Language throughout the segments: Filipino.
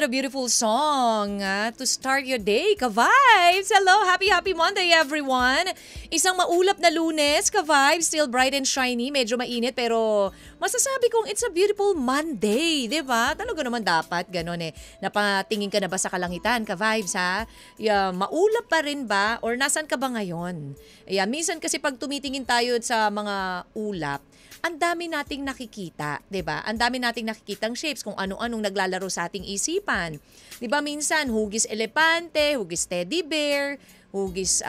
what a beautiful song to start your day, ka-vibes! Hello, happy Monday everyone! Isang maulap na Lunes, ka-vibes, still bright and shiny, medyo mainit pero masasabi kong it's a beautiful Monday, di ba? Talaga naman dapat, ganon eh. Napatingin ka na ba sa kalangitan, ka-vibes ha? Maulap pa rin ba? Or nasan ka ba ngayon? Minsan kasi pag tumitingin tayo sa mga ulap, ang dami nating nakikita, 'di ba? Ang dami nating nakikitang shapes kung ano-anong naglalaro sa ating isipan. 'Di ba minsan hugis elepante, hugis teddy bear, hugis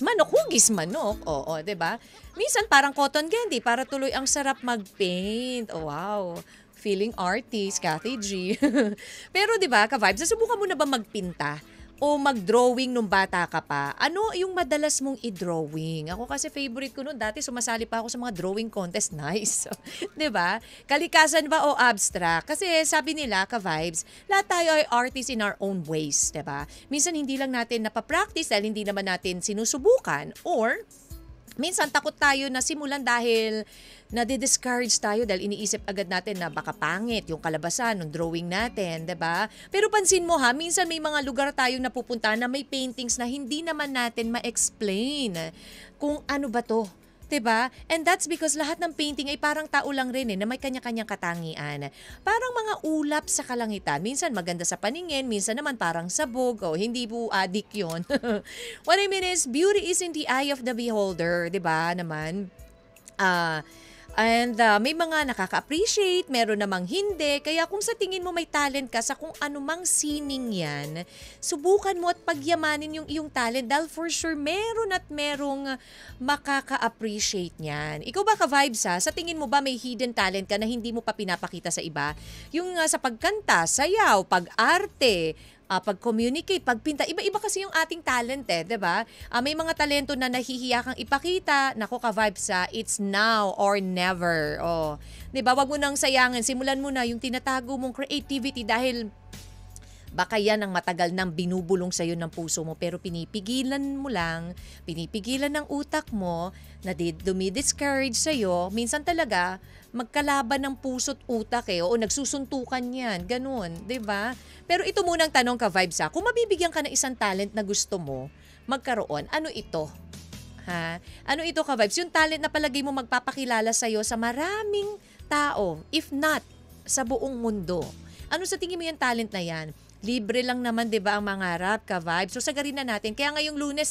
manok. Oo, 'di ba? Minsan parang cotton candy para tuloy ang sarap mag-paint. Oh, wow. Feeling artist, Kathy G. Pero 'di ba, ka-vibes, nasubukan mo na ba magpinta? O mag-drawing nung bata ka pa, ano yung madalas mong i-drawing? Ako kasi favorite ko noon, dati sumasali pa ako sa mga drawing contest, nice. 'Di ba? Kalikasan ba o abstract? Kasi sabi nila, ka-vibes, lahat tayo ay artists in our own ways, 'di ba? Minsan hindi lang natin napapractice dahil hindi naman natin sinusubukan, or minsan takot tayo na simulan dahil nadi-discourage tayo dahil iniisip agad natin na baka pangit yung kalabasan ng drawing natin, 'di ba? Pero pansin mo ha, minsan may mga lugar tayong napupunta na may paintings na hindi naman natin ma-explain kung ano ba 'to. 'Di ba? And that's because lahat ng painting ay parang tao lang rin na may kanya-kanyang katangian. Parang mga ulap sa kalangitan. Minsan maganda sa paningin, minsan naman parang sabog. O, hindi po adik yun. What I mean is, beauty is in the eye of the beholder. 'Di ba naman? And may mga nakaka-appreciate, meron namang hindi. Kaya kung sa tingin mo may talent ka sa kung anumang sining yan, subukan mo at pagyamanin yung iyong talent dahil for sure meron at merong makaka-appreciate niyan. Ikaw ba, ka-vibes ha? Sa tingin mo ba may hidden talent ka na hindi mo pa pinapakita sa iba? Yung sa pagkanta, sayaw, pag-arte, pag-communicate, pagpinta, iba-iba kasi yung ating talent eh, 'di ba? May mga talento na nahihiya kang ipakita, nako ka-vibes it's now or never. Oh, 'di ba? Wag mo nang sayangin, simulan mo na yung tinatago mong creativity dahil baka yan ang matagal nang binubulong sa'yo ng puso mo pero pinipigilan ng utak mo na dumidiscourage sa'yo. Minsan talaga, magkalaban ng puso't utak o nagsusuntukan yan. Ganun, di ba? Pero ito munang tanong ka-vibes kung mabibigyan ka ng isang talent na gusto mo magkaroon, ano ito? Ha? Ano ito ka-vibes? Yung talent na palagay mo magpapakilala sa'yo sa maraming tao, if not sa buong mundo. Ano sa tingin mo yung talent na yan? Libre lang naman 'di ba ang mangarap, ka-vibes. So sagarin na natin. Kaya ngayong Lunes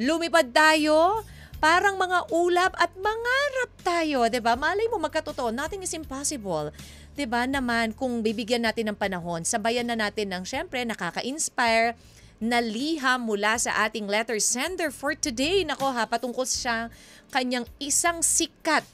lumipad tayo. Parang mga ulap at mangarap tayo, 'di ba? Malay mo magkatotoo, nothing is impossible. 'Di ba naman kung bibigyan natin ng panahon, sabayan na natin ng syempre nakaka-inspire na liham mula sa ating letter sender for today. Nako patungkol siya kanyang isang sikat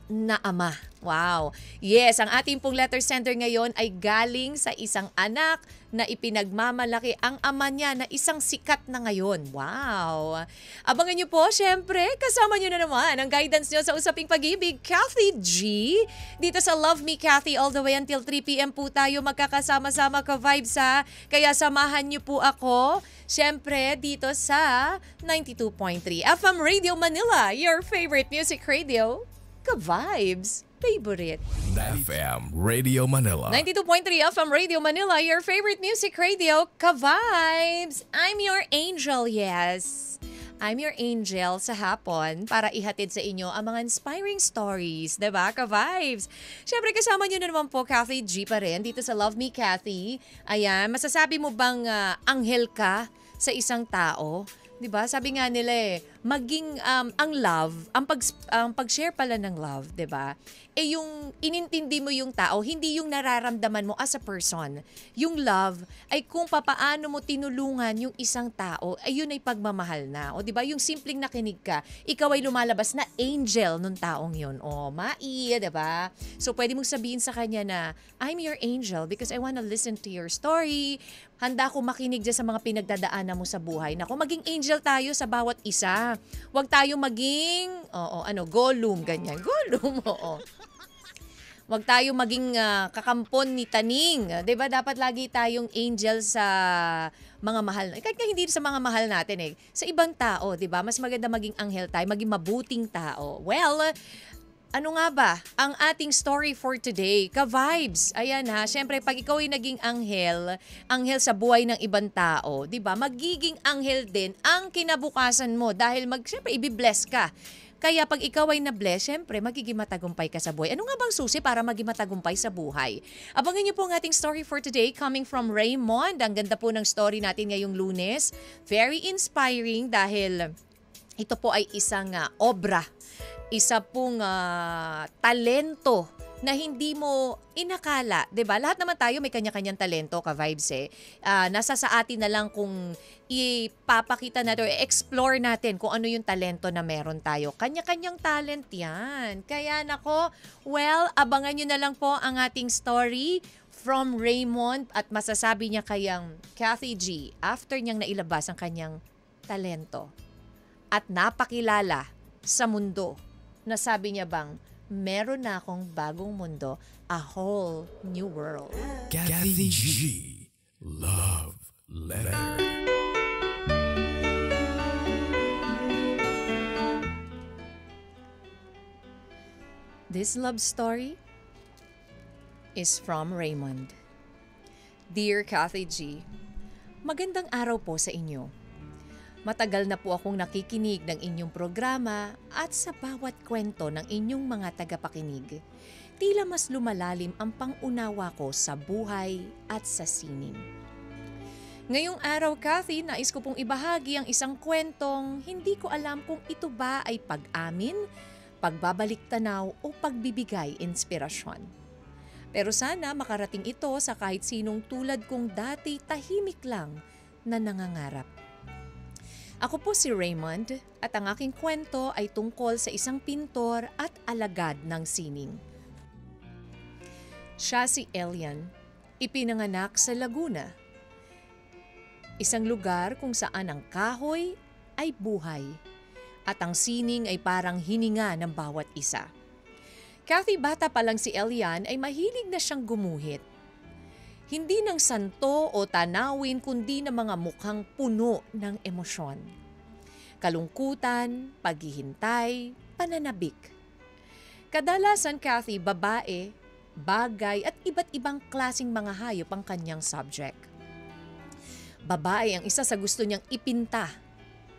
na ama. Wow. Yes, ang ating pong letter sender ngayon ay galing sa isang anak na ipinagmamalaki ang ama niya na isang sikat na ngayon. Wow. Abangan niyo po, syempre, kasama niyo na naman ang guidance niyo sa Usaping Pag-ibig, Kathy G. Dito sa Love Me Kathy, all the way until 3 p.m. po tayo magkakasama-sama ka-vibes Kaya samahan niyo po ako, syempre, dito sa 92.3 FM Radio Manila, your favorite music radio. Ka-vibes, favorite. FM Radio Manila. 92.3 FM Radio Manila, your favorite music radio. Ka-vibes, I'm your angel, yes. I'm your angel sa hapon para ihatid sa inyo ang mga inspiring stories, diba, ka-vibes? Siyempre, kasama nyo na naman po, Kathy G pa rin, dito sa Love Me Kathy. Ayan, masasabi mo bang anghel ka sa isang tao? 'Di ba? Sabi nga nila maging ang love, ang pag-share pala ng love, 'di ba? Yung inintindi mo yung tao, hindi yung nararamdaman mo as a person. Yung love ay kung papaano mo tinulungan yung isang tao, ay yun ay pagmamahal na. O 'di ba? Yung simpleng nakinig ka, ikaw ay lumalabas na angel nung taong yun. O, mai, 'di ba? So pwede mong sabihin sa kanya na I'm your angel because I wanna listen to your story. Handa ako makinig dyan sa mga pinagdadaanan mo sa buhay. Naku, maging angel tayo sa bawat isa. Huwag tayo maging, Gollum, ganyan. Gollum, oo. Huwag tayo maging kakampon ni Taning. 'Di ba? Dapat lagi tayong angel sa mga mahal. Kahit hindi sa mga mahal natin sa ibang tao, 'di ba? Mas maganda maging anghel tayo, maging mabuting tao. Well, Ano nga ba ang ating story for today? Ka-vibes. Ayan ha, syempre pag ikaw ay naging anghel sa buhay ng ibang tao, 'di ba? Magiging anghel din ang kinabukasan mo dahil syempre i-bless ka. Kaya pag ikaw ay na-bless, syempre magiging matagumpay ka sa buhay. Ano nga bang susi para maging matagumpay sa buhay? Abangan niyo po ang ating story for today coming from Raymond. Ang ganda po ng story natin ngayong Lunes. Very inspiring dahil ito po ay isang obra. Isa pong talento na hindi mo inakala, 'di ba? Lahat naman tayo may kanya-kanyang talento, ka-vibes eh. Nasa sa atin na lang kung ipapakita natin or explore natin kung ano yung talento na meron tayo. Kanya-kanyang talent 'yan. Kaya nako, well, abangan niyo na lang po ang ating story from Raymond at masasabi niya kayang Kathy G after niyang nailabas ang kanyang talento at napakilala sa mundo. Nasabi niya bang, meron na akong bagong mundo, a whole new world. Kathy G. Love Letter. This love story is from Raymond. Dear Kathy G, magandang araw po sa inyo. Matagal na po akong nakikinig ng inyong programa at sa bawat kwento ng inyong mga tagapakinig, tila mas lumalalim ang pangunawa ko sa buhay at sa sining. Ngayong araw, Kathy, nais ko pong ibahagi ang isang kwentong hindi ko alam kung ito ba ay pag-amin, pagbabalik-tanaw o pagbibigay inspirasyon. Pero sana makarating ito sa kahit sinong tulad kong dati tahimik lang na nangangarap. Ako po si Raymond at ang aking kwento ay tungkol sa isang pintor at alagad ng sining. Siya si Elian, ipinanganak sa Laguna. Isang lugar kung saan ang kahoy ay buhay at ang sining ay parang hininga ng bawat isa. Kathy, bata pa lang si Elian ay mahilig na siyang gumuhit. Hindi ng santo o tanawin kundi ng mga mukhang puno ng emosyon. Kalungkutan, paghihintay, pananabik. Kadalasan, Kathy, babae, bagay at iba't ibang klasing mga hayop ang kanyang subject. Babae ang isa sa gusto niyang ipinta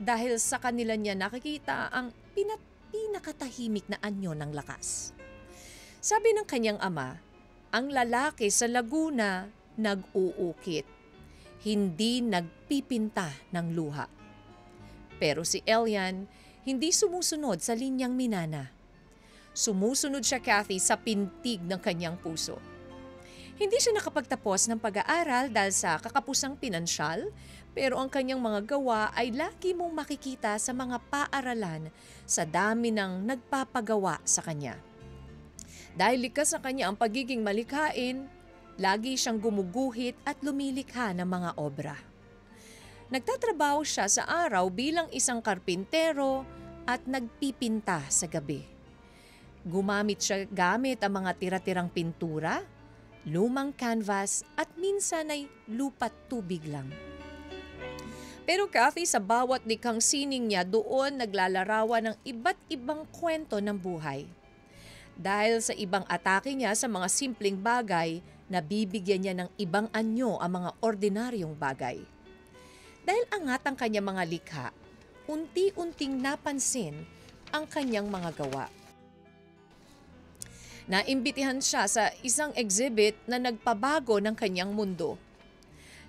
dahil sa kanila niya nakikita ang pinakatahimik na anyo ng lakas. Sabi ng kanyang ama, ang lalaki sa Laguna nag-uukit, hindi nagpipinta ng luha. Pero si Elian hindi sumusunod sa linyang minana. Sumusunod siya, Kathy, sa pintig ng kanyang puso. Hindi siya nakapagtapos ng pag-aaral dahil sa kakapusang pinansyal, pero ang kanyang mga gawa ay lagi mong makikita sa mga paaralan sa dami ng nagpapagawa sa kanya. Dahil likas sa kanya ang pagiging malikhain, lagi siyang gumuguhit at lumilikha ng mga obra. Nagtatrabaho siya sa araw bilang isang karpintero at nagpipinta sa gabi. Gumamit siya gamit ang mga tira-tirang pintura, lumang canvas at minsan ay lupa't tubig lang. Pero Kathy, sa bawat likhang sining niya doon naglalarawan ng iba't ibang kwento ng buhay. Dahil sa ibang atake niya sa mga simpleng bagay, nabibigyan niya ng ibang anyo ang mga ordinaryong bagay. Dahil angat ang kanyang mga likha, unti-unting napansin ang kanyang mga gawa. Naimbitihan siya sa isang exhibit na nagpabago ng kanyang mundo.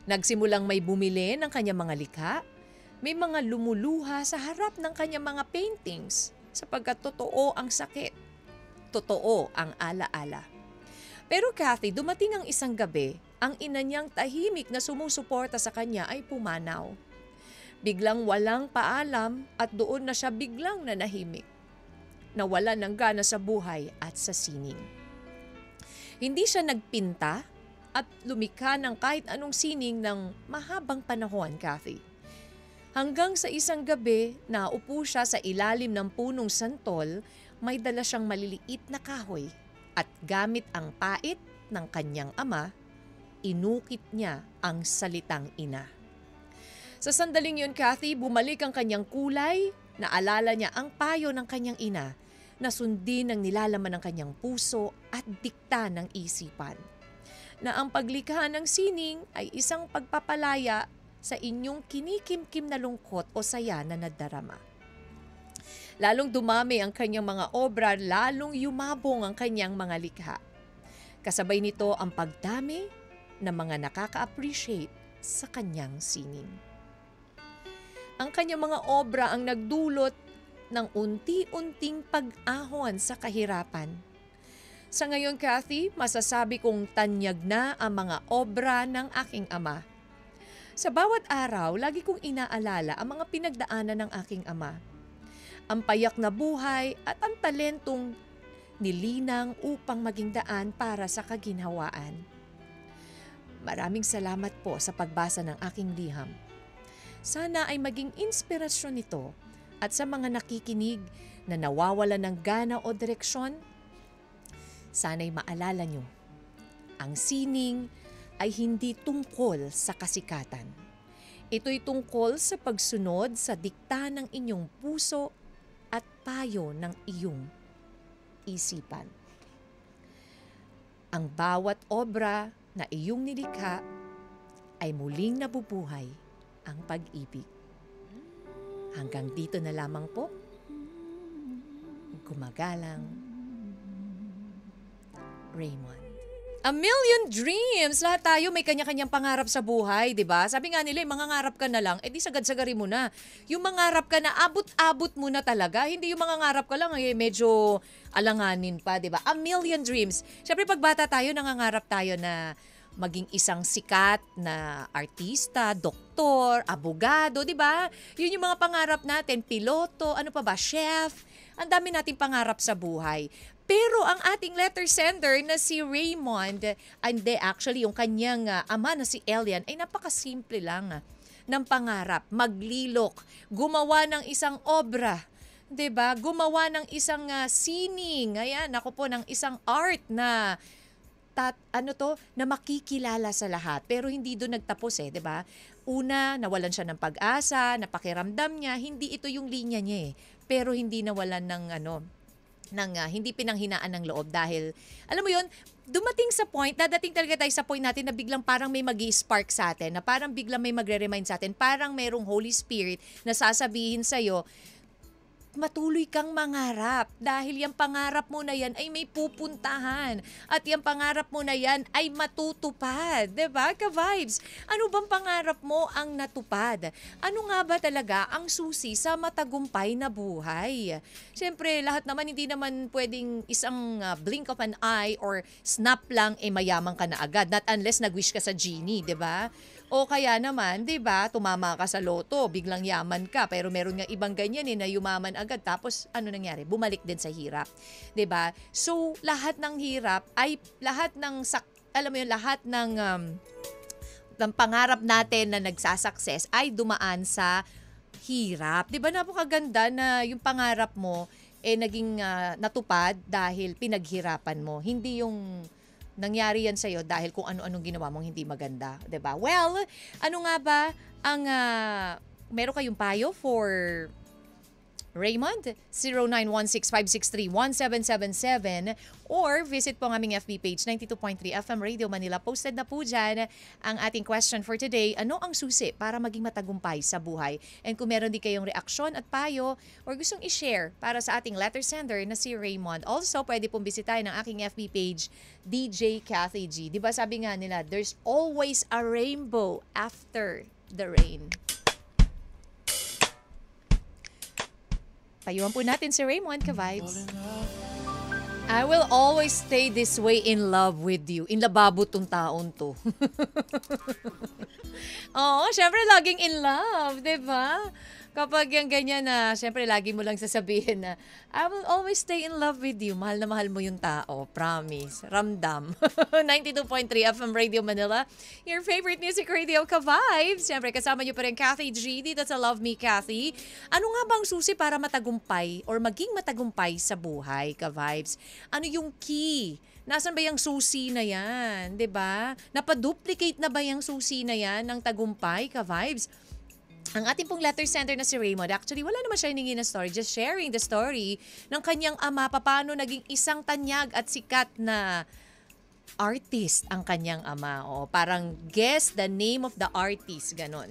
Nagsimulang may bumili ng kanyang mga likha, may mga lumuluha sa harap ng kanyang mga paintings sapagkat totoo ang sakit, totoo ang alaala. Pero Kathy, dumating ang isang gabi, ang ina niyang tahimik na sumusuporta sa kanya ay pumanaw. Biglang walang paalam at doon na siya biglang nanahimik. Nawala ng gana sa buhay at sa sining. Hindi siya nagpinta at lumikha ng kahit anong sining ng mahabang panahon, Kathy. Hanggang sa isang gabi, naupo siya sa ilalim ng punong santol, may dala siyang maliliit na kahoy at gamit ang pait ng kanyang ama, inukit niya ang salitang ina. Sa sandaling yun, Kathy, bumalik ang kanyang kulay, naalala niya ang payo ng kanyang ina na sundin ang nilalaman ng kanyang puso at dikta ng isipan. Na ang paglikha ng sining ay isang pagpapalaya sa inyong kinikimkim na lungkot o saya na nadarama. Lalong dumami ang kanyang mga obra, lalong yumabong ang kanyang mga likha. Kasabay nito ang pagdami ng mga nakaka-appreciate sa kanyang sining. Ang kanyang mga obra ang nagdulot ng unti-unting pag-ahon sa kahirapan. Sa ngayon, Kathy, masasabi kong tanyag na ang mga obra ng aking ama. Sa bawat araw, lagi kong inaalala ang mga pinagdaanan ng aking ama. Ang payak na buhay at ang talentong nilinang upang maging daan para sa kaginhawaan. Maraming salamat po sa pagbasa ng aking liham. Sana ay maging inspirasyon ito at sa mga nakikinig na nawawala ng gana o direksyon, sana'y maalala nyo, ang sining ay hindi tungkol sa kasikatan. Ito'y tungkol sa pagsunod sa dikta ng inyong puso at payo ng iyong isipan. Ang bawat obra na iyong nilikha ay muling nabubuhay ang pag-ibig. Hanggang dito na lamang po. Gumagalang, Raymond. A million dreams! Lahat tayo may kanya-kanyang pangarap sa buhay, di ba? Sabi nga nila, mangangarap ka na lang, edi sagad-sagari mo na. Yung mangarap ka na, abot-abot mo na talaga. Hindi yung mangangarap ka lang, medyo alanganin pa, di ba? A million dreams. Siyempre, pag bata tayo, nangangarap tayo na maging isang sikat na artista, doktor, abogado, di ba? Yun yung mga pangarap natin, piloto, ano pa ba, chef. Ang dami nating pangarap sa buhay. Pero ang ating letter sender na si Raymond, actually yung kanyang ama na si Elian, ay napakasimple lang ng pangarap. Maglilok, gumawa ng isang obra, 'di ba? Gumawa ng isang sining, ayan, ako po, ng isang art na na makikilala sa lahat. Pero hindi doon nagtapos 'di ba? Una, nawalan siya ng pag-asa, napakiramdam niya, hindi ito yung linya niya Pero hindi nawalan ng hindi pinanghinaan ng loob dahil, alam mo yun, dadating talaga tayo sa point natin na biglang parang may magi-spark sa atin, na parang biglang may magre-remind sa atin, parang merong Holy Spirit na sasabihin sa'yo, matuloy kang mangarap dahil yung pangarap mo na yan ay may pupuntahan at yung pangarap mo na yan ay matutupad, diba ka-vibes? Ano bang pangarap mo ang natupad? Ano nga ba talaga ang susi sa matagumpay na buhay? Siyempre, lahat naman, hindi naman pwedeng isang blink of an eye or snap lang mayaman ka na agad, not unless nag-wish ka sa genie, diba? O kaya naman, 'di ba, tumama ka sa loto, biglang yaman ka, pero meron nga ibang ganyan na yumaman agad tapos ano nangyari? Bumalik din sa hirap. 'Di ba? So, lahat ng hirap ay lahat ng lahat ng pangarap natin na nagsasucess ay dumaan sa hirap. 'Di ba, napakaganda na yung pangarap mo naging natupad dahil pinaghirapan mo. Hindi yung nangyari yan sa'yo dahil kung ano-anong ginawa mong hindi maganda, 'di ba? Well, ano nga ba ang meron kayong payo for Raymond? 0916-563-1777 or visit po ang aming FB page, 92.3 FM Radio Manila. Posted na po dyan ang ating question for today. Ano ang susi para maging matagumpay sa buhay? And kung meron din kayong reaksyon at payo or gustong i-share para sa ating letter sender na si Raymond. Also, pwede pong bisitahin ang aking FB page, DJ Kathy G. Diba sabi nga nila, there's always a rainbow after the rain. Payuhan po natin si Raymond, ka-vibes. I will always stay this way in love with you. In lababo tong taon to. Oo, syempre laging in love, di ba? Kapag yung ganyan na, syempre lagi mo lang sasabihin na, I will always stay in love with you. Mahal na mahal mo yung tao. Promise. Ramdam. 92.3 FM Radio Manila. Your favorite music radio, ka-vibes. Syempre kasama niyo pa rin Kathy G. Dito sa Love Me, Kathy. Ano nga bang susi para matagumpay or maging matagumpay sa buhay, ka-vibes? Ano yung key? Nasaan ba yung susi na yan? 'Di ba? Napaduplicate na ba yung susi na yan ng tagumpay, ka-vibes? Ang ating pong letter sender na si Raymond, actually wala naman siya hiningi na story, just sharing the story ng kanyang ama, paano naging isang tanyag at sikat na artist ang kanyang ama. O, parang guess the name of the artist, ganon.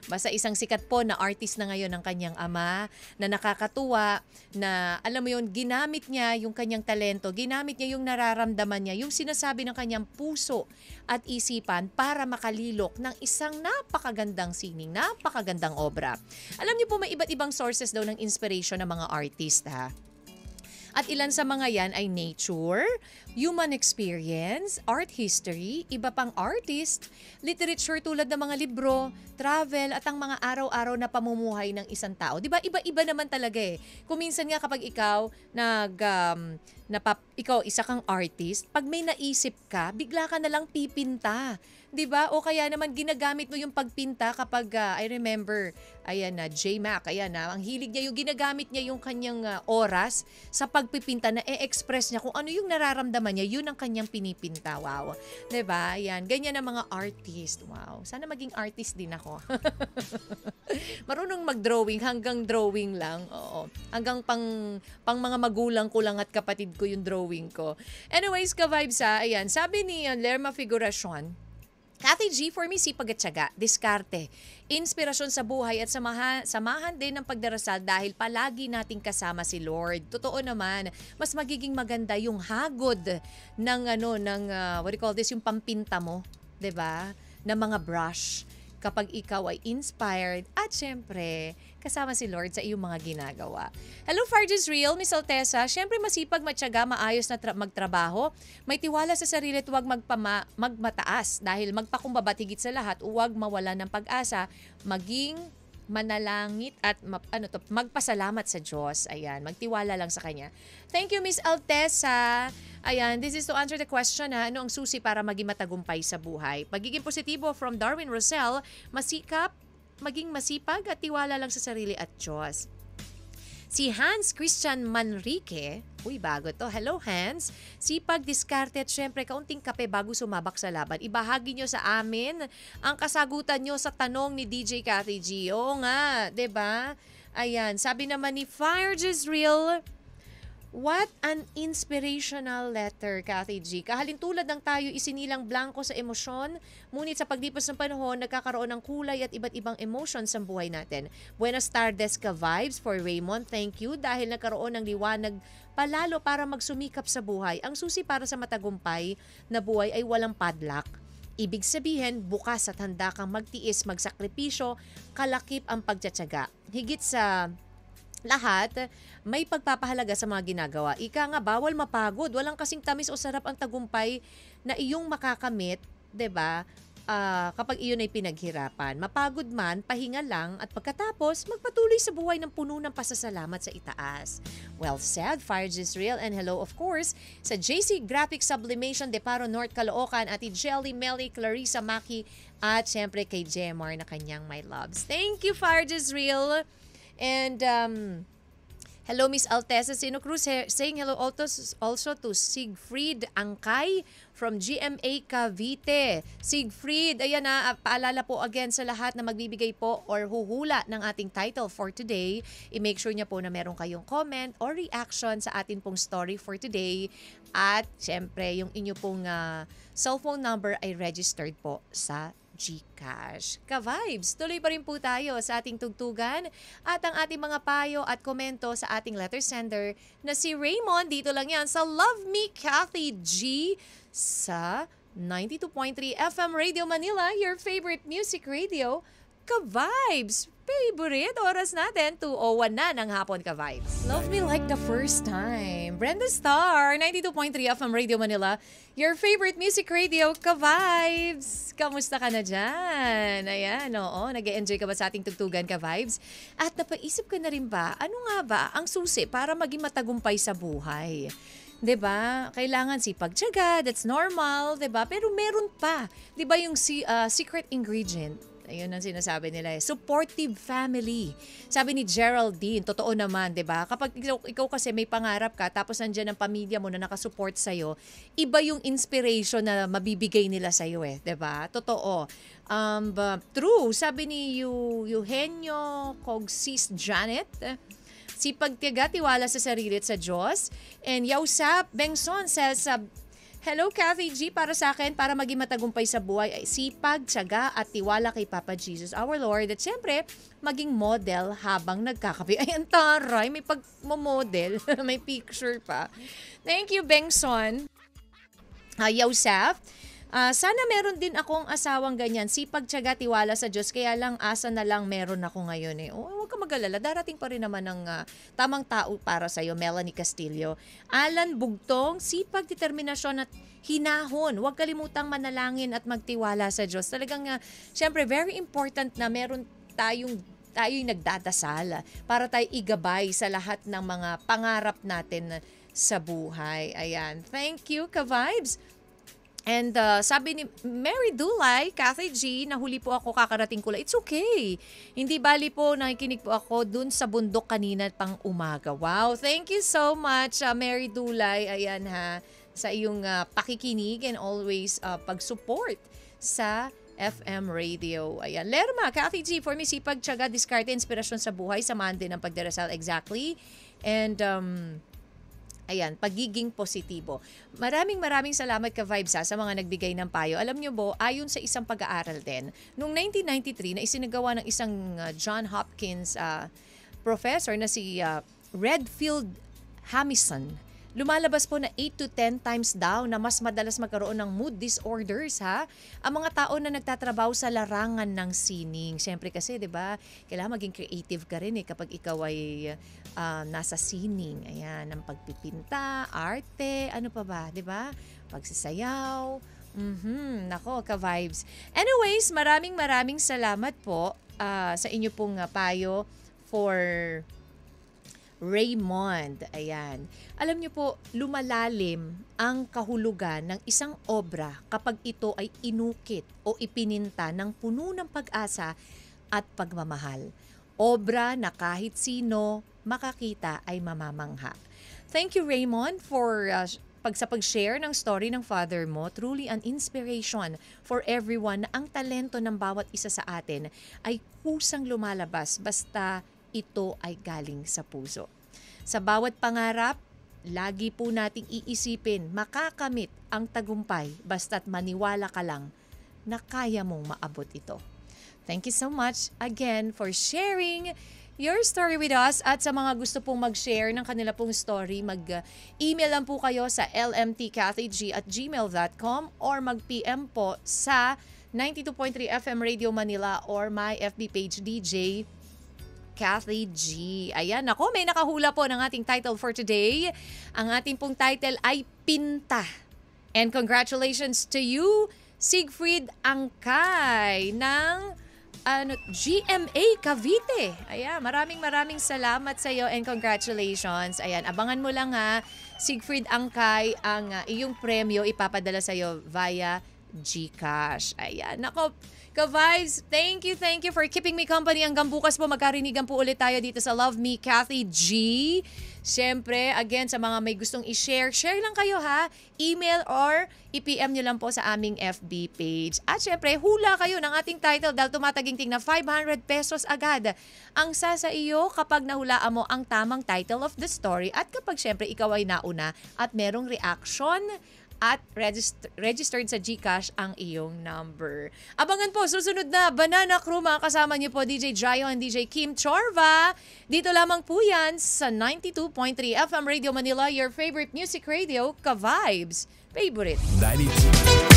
Basta isang sikat po na artist na ngayon ng kanyang ama, na nakakatuwa, na alam mo yun, ginamit niya yung kanyang talento, ginamit niya yung nararamdaman niya, yung sinasabi ng kanyang puso at isipan para makalilok ng isang napakagandang sining, napakagandang obra. Alam niyo po, may iba't ibang sources daw ng inspiration ng mga artist, ha? At ilan sa mga yan ay nature, human experience, art history, iba pang artist, literature tulad ng mga libro, travel, at ang mga araw-araw na pamumuhay ng isang tao. Diba? Iba-iba naman talaga eh. Kung minsan nga kapag ikaw ikaw isa kang artist, pag may naisip ka, bigla ka na lang pipinta. 'Di ba? O kaya naman ginagamit mo yung pagpinta kapag I remember, ayan na J-Mac, ayan na, ang hilig niya yung ginagamit niya yung kanyang oras sa pagpipinta na e-express niya kung ano yung nararamdaman niya, yun ang kanyang pinipinta. Wow. 'Di ba? Ayan, ganyan ang mga artist. Wow. Sana maging artist din ako. Marunong mag-drawing, hanggang drawing lang. Oo. Hanggang pang mga magulang ko lang at kapatid ko yung drawing ko. Anyways, ka-vibes ayan, sabi ni Lerma Figuracion, Kathy G, for me, sipag at tiyaga, diskarte, inspirasyon sa buhay at samahan din ng pagdarasal dahil palagi nating kasama si Lord. Totoo naman, mas magiging maganda yung hagod ng what do you call this, yung pampinta mo, 'di ba? Na mga brush kapag ikaw ay inspired at syempre kasama si Lord sa iyong mga ginagawa. Hello, Farges Real, Miss Altesa. Syempre masipag, matyaga, maayos na magtrabaho. May tiwala sa sarili at huwag magmataas dahil magpakumbaba higit sa lahat, huwag mawala ng pag-asa, maging manalangit at magpasalamat sa Diyos. Ayan, magtiwala lang sa Kanya. Thank you, Miss Altesa. Ayan, this is to answer the question, ano ang susi para maging matagumpay sa buhay? Pagiging positibo from Darwin Rosell, maging masipag at tiwala lang sa sarili at Diyos. Si Hans Christian Manrique, bago to. Hello, Hans. Sipag, diskarte at syempre kaunting kape bago sumabak sa laban. Ibahagi nyo sa amin ang kasagutan nyo sa tanong ni DJ Kathy G. Oo nga, 'di ba? Ayan, sabi naman ni Fire Just Real, what an inspirational letter, Kathy G. Kahalintulad ng tayo isinilang blanco sa emosyon, ngunit sa paglipas ng panahon, nagkakaroon ng kulay at iba't ibang emotions sa buhay natin. Buenas tardes ka vibes for Raymond. Thank you dahil nagkaroon ng liwanag palalo para magsumikap sa buhay. Ang susi para sa matagumpay na buhay ay walang padlock. Ibig sabihin, bukas at handa kang magtiis, magsakripisyo, kalakip ang pagtsatsaga. Higit sa lahat, may pagpapahalaga sa mga ginagawa. Ika nga, bawal mapagod. Walang kasing tamis o sarap ang tagumpay na iyong makakamit, 'di ba? Kapag iyon ay pinaghirapan. Mapagod man, pahinga lang at pagkatapos, magpatuloy sa buhay ng puno ng pasasalamat sa itaas. Well said, Farge Israel, and hello of course sa JC Graphics Sublimation de Paro North Caloocan, Ati Jelly, Melly, Clarissa Maki, at syempre kay Jemar na kanyang my loves. Thank you, Farge Israel. And hello, Miss Altesa Sino Cruz, saying hello also to Siegfried Angkay from GMA Cavite. Siegfried, ayan na, paalala po again sa lahat na magbibigay po or huhula ng ating title for today. I-make sure niya po na meron kayong comment or reaction sa atin pong story for today. At syempre, yung inyo pong cellphone number ay registered po sa GCash. Ka-vibes, tuloy pa rin po tayo sa ating tugtugan at ang ating mga payo at komento sa ating letter sender na si Raymond. Dito lang yan sa Love Me Kathy G sa 92.3 FM Radio Manila, your favorite music radio. Ka-vibes, favorite oras natin, 2:01 na ng hapon, ka-vibes. Love Me Like the First Time. Brenda Starr, 92.3 FM Radio Manila, your favorite music radio, ka-vibes. Kamusta ka na dyan? Ayan, oo, nag-e-enjoy ka ba sa ating tugtugan, ka-vibes? At napaisip ka na rin ba, ano nga ba ang susi para maging matagumpay sa buhay? 'Di ba? Kailangan sipag-tiyaga, that's normal, 'di ba? Pero meron pa, 'di ba, yung secret ingredient? Ayun ang sinasabi nila eh. Supportive family. Sabi ni Geraldine, totoo naman, 'di ba? Kapag ikaw kasi may pangarap ka tapos nandiyan ang pamilya mo na nakasupport sa iyo, iba yung inspiration na mabibigay nila sa iyo eh, 'di ba? Totoo. True, sabi ni Eugenio Cogsis Janet, sipag tiyaga, tiwala sa sarili at sa Diyos. And Yausap Bengson says, hello, Kathy G. Para sa akin, para maging matagumpay sa buhay ay sipag, tiyaga at tiwala kay Papa Jesus, our Lord. At syempre, maging model habang nagkakape. Ay, ang taray, may pag-model. May picture pa. Thank you, Bengson. Yausaf. Sana meron din akong asawang ganyan. Sipag, tiyaga, tiwala sa Diyos. Kaya lang, asa na lang meron ako ngayon eh. Huwag ka mag-alala. Darating pa rin naman ng tamang tao para sa'yo. Melanie Castillo. Alan Bugtong, sipag, determinasyon at hinahon. Huwag kalimutang manalangin at magtiwala sa Diyos. Talagang, syempre, very important na meron tayo'y nagdadasal para tayo igabay sa lahat ng mga pangarap natin sa buhay. Ayan. Thank you, Ka-Vibes. And sabi ni Mary Dulay, Kathy G, nahuli po ako, kakarating ko lang. It's okay. Hindi bali po, nakikinig po ako dun sa bundok kanina pang umaga. Wow, thank you so much, Mary Dulay. Ayan ha, sa iyong pakikinig and always pag-support sa FM radio. Ayan. Lerma, Kathy G, for me, sipag, tiyaga, diskarte, inspirasyon sa buhay, samahan din ang pagdarasal. Exactly. And ayan, pagiging positibo. Maraming salamat Ka-Vibes sa mga nagbigay ng payo. Alam nyo po, ayon sa isang pag-aaral din, noong 1993 na isinagawa ng isang John Hopkins professor na si Redfield Hamilton, lumalabas po na 8 to 10 times daw na mas madalas magkaroon ng mood disorders ang mga tao na nagtatrabaho sa larangan ng sining. Siyempre kasi, 'di ba? Kailangan maging creative ka rin kapag ikaw ay nasa sining. Ayan, ang pagpipinta, arte, ano pa ba, 'di ba? Pagsasayaw. Nako, Ka-Vibes. Anyways, maraming salamat po sa inyo pong payo for Raymond. Ayan. Alam niyo po, lumalalim ang kahulugan ng isang obra kapag ito ay inukit o ipininta ng puno ng pag-asa at pagmamahal. Obra na kahit sino makakita ay mamamangha. Thank you, Raymond, for sa pag-share ng story ng father mo. Truly an inspiration for everyone na ang talento ng bawat isa sa atin ay kusang lumalabas basta ito ay galing sa puso. Sa bawat pangarap, lagi po nating iisipin, makakamit ang tagumpay basta't maniwala ka lang na kaya mong maabot ito. Thank you so much again for sharing your story with us. At sa mga gusto pong mag-share ng kanila pong story, mag-email lang po kayo sa lmtkathyg@gmail.com or mag-PM po sa 92.3 FM Radio Manila or my FB page DJ Kathy G. Ayan, ako, may nakahula po ng ating title for today. Ang ating pong title ay Pinta. And congratulations to you, Siegfried Angkay ng GMA Cavite. Ayan, maraming salamat sa iyo and congratulations. Ayan, abangan mo lang Siegfried Angkay, ang iyong premyo ipapadala sa iyo via GCash. Ayan, nako, Ka-Vibes, thank you for keeping me company. Hanggang bukas po, magkarinigan po ulit tayo dito sa Love Me, Kathy G. Siyempre, again, sa mga may gustong i-share, share lang kayo email or i-PM nyo lang po sa aming FB page. At siyempre, hula kayo ng ating title dahil tumataginting na 500 pesos agad ang sa iyo kapag nahulaan mo ang tamang title of the story at kapag siyempre ikaw ay nauna at merong reaction at registered sa GCash ang iyong number. Abangan po, susunod na Banana Crew, mga kasama niyo po DJ Jayo and DJ Kim Chorva. Dito lamang po yan sa 92.3 FM Radio Manila, your favorite music radio, Ka-Vibes. Favorite. 92.